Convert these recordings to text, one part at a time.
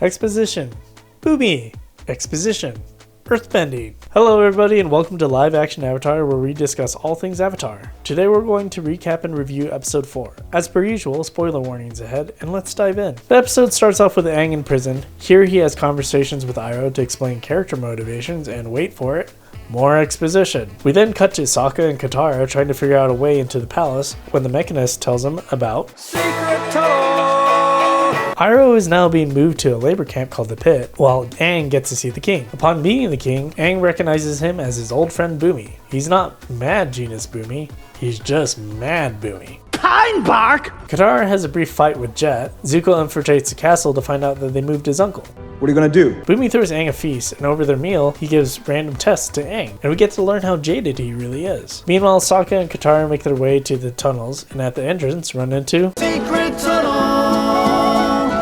Exposition. Boomy. Exposition. Earthbending. Hello everybody and welcome to Live Action Avatar, where we discuss all things Avatar. Today we're going to recap and review episode 4. As per usual, spoiler warnings ahead, and let's dive in. The episode starts off with Aang in prison. Here he has conversations with Iroh to explain character motivations, and wait for it, more exposition. We then cut to Sokka and Katara trying to figure out a way into the palace when the Mechanist tells them about secret tunnel. Iroh is now being moved to a labor camp called the Pit, while Aang gets to see the king. Upon meeting the king, Aang recognizes him as his old friend Boomy. He's not Mad Genius Boomy, he's just Mad Boomy. Kind bark! Katara has a brief fight with Jet. Zuko infiltrates the castle to find out that they moved his uncle. What are you gonna do? Boomy throws Aang a feast, and over their meal, he gives random tests to Aang, and we get to learn how jaded he really is. Meanwhile, Sokka and Katara make their way to the tunnels, and at the entrance run into secret tunnel!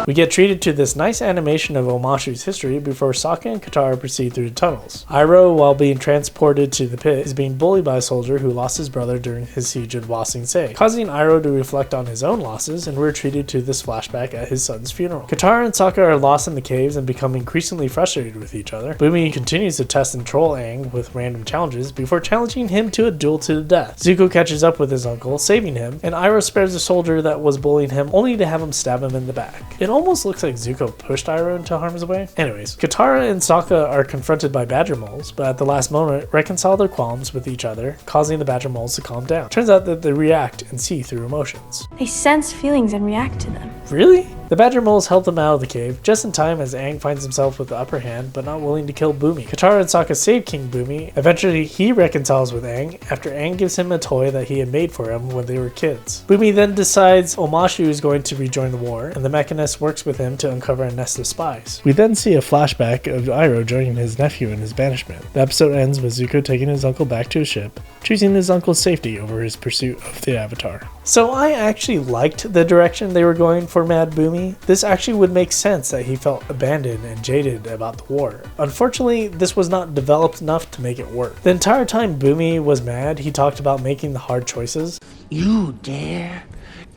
We get treated to this nice animation of Omashu's history before Sokka and Katara proceed through the tunnels. Iroh, while being transported to the pit, is being bullied by a soldier who lost his brother during his siege of Ba Sing Se, causing Iroh to reflect on his own losses, and we're treated to this flashback at his son's funeral. Katara and Sokka are lost in the caves and become increasingly frustrated with each other. Boomy continues to test and troll Aang with random challenges before challenging him to a duel to the death. Zuko catches up with his uncle, saving him, and Iroh spares the soldier that was bullying him, only to have him stab him in the back. It almost looks like Zuko pushed Iroh into harm's way. Anyways, Katara and Sokka are confronted by badger moles, but at the last moment reconcile their qualms with each other, causing the badger moles to calm down. Turns out that they react and see through emotions. They sense feelings and react to them. Really? The badger moles help them out of the cave, just in time as Aang finds himself with the upper hand, but not willing to kill Boomy. Katara and Sokka save King Boomy. Eventually, he reconciles with Aang after Aang gives him a toy that he had made for him when they were kids. Boomy then decides Omashu is going to rejoin the war, and the Mechanist works with him to uncover a nest of spies. We then see a flashback of Iroh joining his nephew in his banishment. The episode ends with Zuko taking his uncle back to his ship, choosing his uncle's safety over his pursuit of the Avatar. So I actually liked the direction they were going for Mad Boomy. This actually would make sense that he felt abandoned and jaded about the war. Unfortunately, this was not developed enough to make it work. The entire time Boomy was mad, he talked about making the hard choices. You dare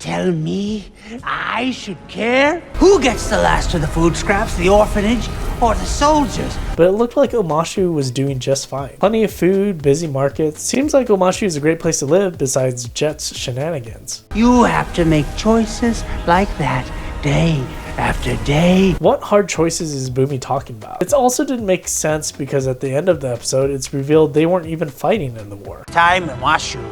tell me I should care? Who gets the last of the food scraps, the orphanage, or the soldiers? But it looked like Omashu was doing just fine. Plenty of food, busy markets. Seems like Omashu is a great place to live besides Jet's shenanigans. You have to make choices like that day after day. What hard choices is Boomy talking about? It also didn't make sense because at the end of the episode, it's revealed they weren't even fighting in the war. Time and Washu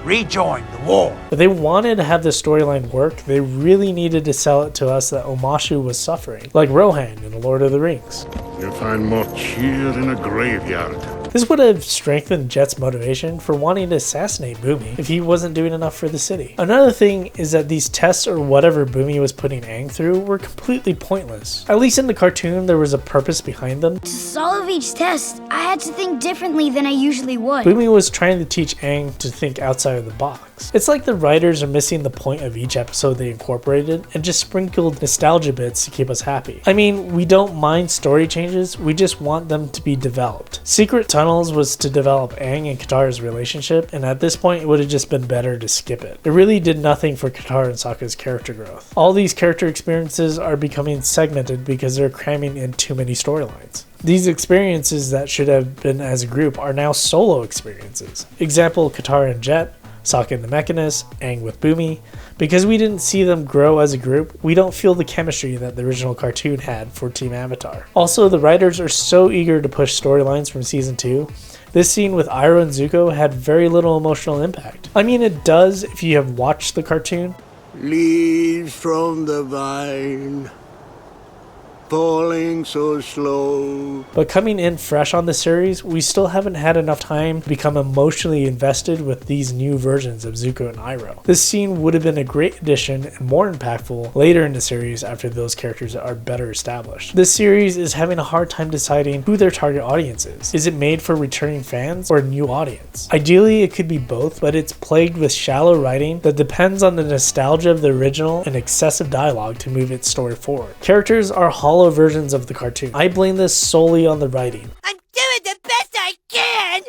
rejoined the war. If they wanted to have this storyline work, they really needed to sell it to us that Omashu was suffering, like Rohan in The Lord of the Rings. You'll find more cheer in a graveyard. This would have strengthened Jet's motivation for wanting to assassinate Boomy if he wasn't doing enough for the city. Another thing is that these tests or whatever Boomy was putting Aang through were completely pointless. At least in the cartoon, there was a purpose behind them. To solve each test, I had to think differently than I usually would. Boomy was trying to teach Aang to think outside of the box. It's like the writers are missing the point of each episode they incorporated and just sprinkled nostalgia bits to keep us happy. I mean, we don't mind story changes, we just want them to be developed. Secret Tunnels was to develop Aang and Katara's relationship, and at this point it would have just been better to skip it. It really did nothing for Katara and Sokka's character growth. All these character experiences are becoming segmented because they're cramming in too many storylines. These experiences that should have been as a group are now solo experiences. Example, Katara and Jet, Sokka and the Mechanist, Aang with Boomy. Because we didn't see them grow as a group, we don't feel the chemistry that the original cartoon had for Team Avatar. Also, the writers are so eager to push storylines from season 2. This scene with Iroh and Zuko had very little emotional impact. I mean, it does if you have watched the cartoon. Leaves from the vine, falling so slow. But coming in fresh on the series, we still haven't had enough time to become emotionally invested with these new versions of Zuko and Iroh. This scene would have been a great addition and more impactful later in the series after those characters are better established. This series is having a hard time deciding who their target audience is. Is it made for returning fans or a new audience? Ideally, it could be both, but it's plagued with shallow writing that depends on the nostalgia of the original and excessive dialogue to move its story forward. Characters are hollow versions of the cartoon. I blame this solely on the writing. I'm doing the best I can!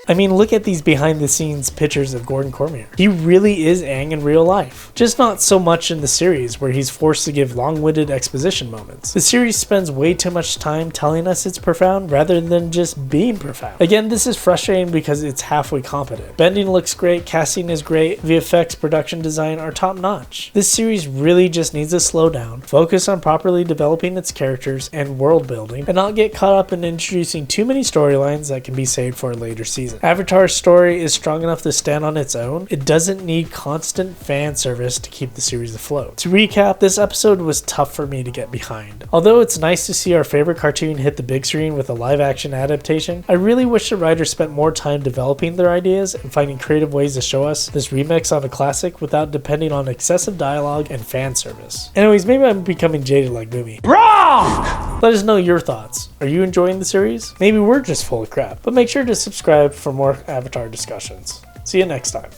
I mean, look at these behind the scenes pictures of Gordon Cormier. He really is Aang in real life. Just not so much in the series where he's forced to give long-winded exposition moments. The series spends way too much time telling us it's profound rather than just being profound. Again, this is frustrating because it's halfway competent. Bending looks great, casting is great, VFX, production design are top notch. This series really just needs to slow down, focus on properly developing its characters and world building, and not get caught up in introducing too many storylines that can be saved for a later season. Avatar's story is strong enough to stand on its own. It doesn't need constant fan service to keep the series afloat. To recap, this episode was tough for me to get behind. Although it's nice to see our favorite cartoon hit the big screen with a live action adaptation, I really wish the writers spent more time developing their ideas and finding creative ways to show us this remix of a classic without depending on excessive dialogue and fan service. Anyways, maybe I'm becoming jaded like Boomy. Wrong! Let us know your thoughts. Are you enjoying the series? Maybe we're just full of crap, but make sure to subscribe for more Avatar discussions. See you next time.